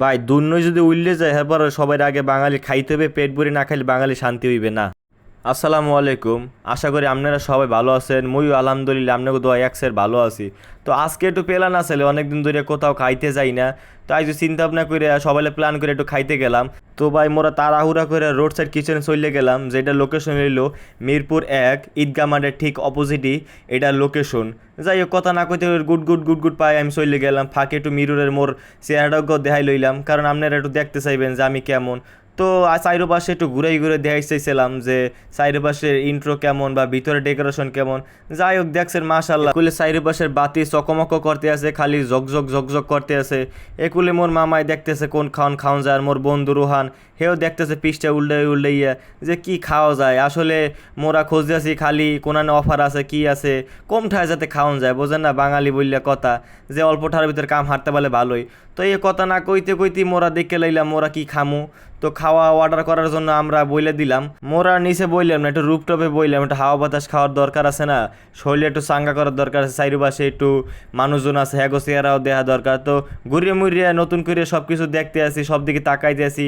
ভাই দুর্নয় যদি উল্লে যায় এরপর সবার আগে বাঙালি খাইতে হবে, পেট ভরে না খাইলে বাঙালি শান্তি হইবে না। আসসালামু আলাইকুম। আশা করি আপনারা সবাই ভালো আছেন, মইও আলহামদুলিল্লাহ আপনাকে দোয়া একসের ভালো আছি। তো আজকে একটু প্ল্যান আসলে অনেকদিন ধরে কোথাও খাইতে যাই না, তো আজ চিন্তা ভাবনা করে সবাই প্ল্যান করে একটু খাইতে গেলাম। তো ভাই মোরা তাড়াহুড়া করে রোড সাইড কিচেনে চলে গেলাম, যেটা লোকেশন হইলো মিরপুর 1 ঈদগাহ মাঠের ঠিক অপোজিটই এটা লোকেশন। যাই হোক কথা না কইতে গুড গুড গুড গুড পাই আমি চলে গেলাম, ফাঁকে একটু মিররের মোর চেহারাটাও দেখাই লইলাম, কারণ আপনারা একটু দেখতে চাইবেন যে আমি কেমন। তো চাইরো পাশে একটু ঘুরে ঘুরে দেখাই চাইছিলাম যে চাইরো পাশের ইন্ট্রো কেমন বা ভিতরে ডেকোরেশন কেমন। যাই হোক দেখছেন মাশাল্লাহ, একুলে চাইরো পাশের বাতি চকমক করতে আছে, খালি ঝকঝক ঝকঝক করতে আছে। একুলে মোর মামাই দেখতেছে কোন খাওয়ান খাওয়ান যায়, আর মোর বন্ধু রোহান হেও দেখতেছে পিসটা উল্টে উল্টাইয়া যে কি খাওয়া যায়। আসলে মোরা খুঁজতে আছি খালি কোনানে অফার আছে কি আছে কম ঠায় যাতে খাওয়ান যায়, বোঝেন না বাঙালি বললে কথা যে অল্প ঠার ভিতরে কাম হারতে পারলে ভালোই। তো এই কথা না কইতে কইতে মোরা দেখে লইলাম মোরা কি খামু। তো খাওয়া অর্ডার করার জন্য আমরা বইলে দিলাম, মোরা নিচে বইলাম না, একটু রুপটপে বইলাম, একটু হাওয়া বাতাস খাওয়ার দরকার আছে না, শরীরে একটু চাঙ্গা করার দরকার আছে, চারিপাশে একটু মানুষজন আছে হ্যাগো চেহারাও দেখা দরকার। তো ঘুরিয়ে মুড়িয়ে নতুন করে সব কিছু দেখতে আসি, সব দিকে তাকাইতে আসি,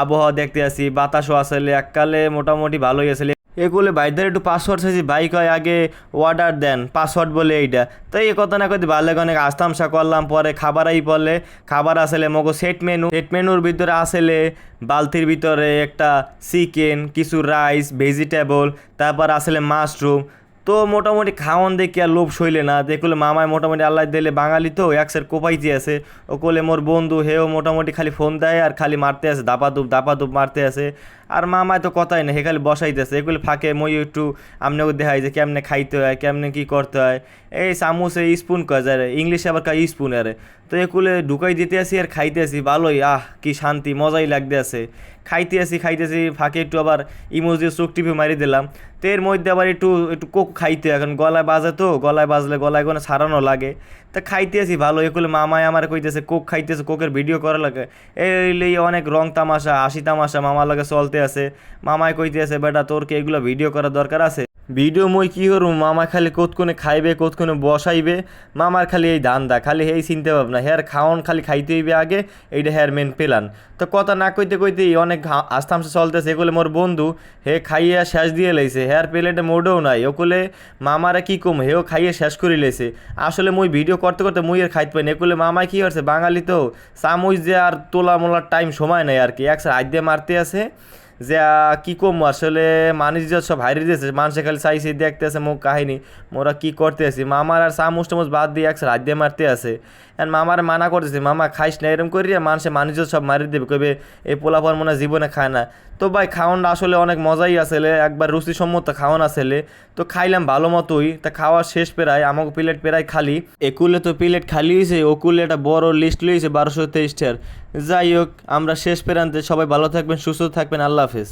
আবহাওয়া দেখতে আসি, বাতাসও আসলে এককালে মোটামুটি ভালোই আসলে। এগুলো ভাইদের একটু পাসওয়ার্ড চাইছি, বাইক হয় আগে অর্ডার দেন পাসওয়ার্ড বলে এইটা। তো এই কথা না কইতে ভালো অনেক আস্তামসা করলাম, পরে খাবারই বললে খাবার আসলে মগো সেট মেনুর ভিতরে আসলে বালতির ভিতরে একটা চিকেন, কিছু রাইস, ভেজিটেবল, তারপর আসলে মাশরুম। তো মোটামুটি খাওয়ান দেখি আর লোভ সইলে না, দেখলে মামায় মোটামুটি আল্লাহ দিলে বাঙালি তো একসের কোপাইতে আছে। ও কোলে মোর বন্ধু হেও মোটামুটি খালি ফোন দেয় আর খালি মারতে আছে, দাপাদুপ মারতে আছে। আর মামায় তো কথাই না, হে খালি বসাইতেছে। এগুলো ফাঁকে মই একটু আপনাকে দেখাই যে কেমনে খাইতে হয়, কেমনে কি করতে হয়। এই চামচে স্পুন কয় যায়, ইংলিশে আবার কয় স্পুন আরে। তো এগুলো ঢুকাই দিতে আসি আর খাইতে আসি, ভালোই কি শান্তি মজাই লাগতে আছে। খাইতেছি ফাঁকে একটু আবার ইমোজি চোখ টিপে মারি দিলাম। তো এর মধ্যে আবার একটু একটু কোক খাইতে, এখন গলায় বাজে তো, গলায় বাজলে গলায় কোনো ছাড়ানো লাগে। তা খাইতে আসি ভালো, এগুলো মামায় আমার কইতেছে কোক খাইতেছে, কোকের ভিডিও করা লাগে। এই অনেক রং তামাশা হাসি তামাশা মামার লাগে চলতে আছে। মামায় কইতে আছে বেটা তোর কি এগুলো ভিডিও করার দরকার আছে? ভিডিও মই কী করবো, মামা খালি কোতক্ষণে খাইবে কোতক্ষণে বসাইবে, মামার খালি এই ধান্দা, খালি এই চিন্তা ভাবনা, হেয়ার খাওয়ান খালি খাইতে হইবে আগে, এইটা হেয়ার মেন প্ল্যান। তো কথা না কইতে কইতেই অনেক আস্তামসা চলতেছে। এগুলো মোর বন্ধু হে খাইয়া শেষ দিয়ে লাইছে, হেয়ার প্লেটে মোডেও নাই। ওগুলো মামারা কি কম হেও খাইয়ে শেষ করে লাইছে। আসলে মুই ভিডিও করতে করতে মুই আর খাইতে পাই না। এগুলো মামায় কী করছে, বাঙালি তো চামচ যে আর তোলা মোলার টাইম সময় নেই আর কি, একসাথে হাত দিয়ে মারতে আছে যে কি কম আসলে মানুষ যে সব হারিয়ে দিয়েছে, মানুষে খালি চাইছে দেখতে আছে মুখ কাহিনী মোরা কি করতে আছি। মামার আর চামচ টামচ বাদ দিয়ে একসাথে হাত দিয়ে মারতে আছে। অ্যান্ড মামার মানা করতেছে মামা খাইস না এরম করিয়া মানুষ সব মারি দেবে, কবে এই পোলাপান মনে জীবনে খায় না। তো ভাই খাওয়ানটা আসলে অনেক মজাই আসলে, একবার রুচিসম্মত খাওয়ান আসলে। তো খাইলাম ভালো মতোই, তা খাওয়া শেষ প্রায়, আমাকে প্লেট প্রায় খালি। একুলে তো প্লেট খালি হয়েছে, ওকুলে একটা বড় লিস্ট লইছে 1223টার। যাই হোক আমরা শেষ প্রান্তে, সবাই ভালো থাকবেন সুস্থ থাকবেন, আল্লাহ হাফেজ।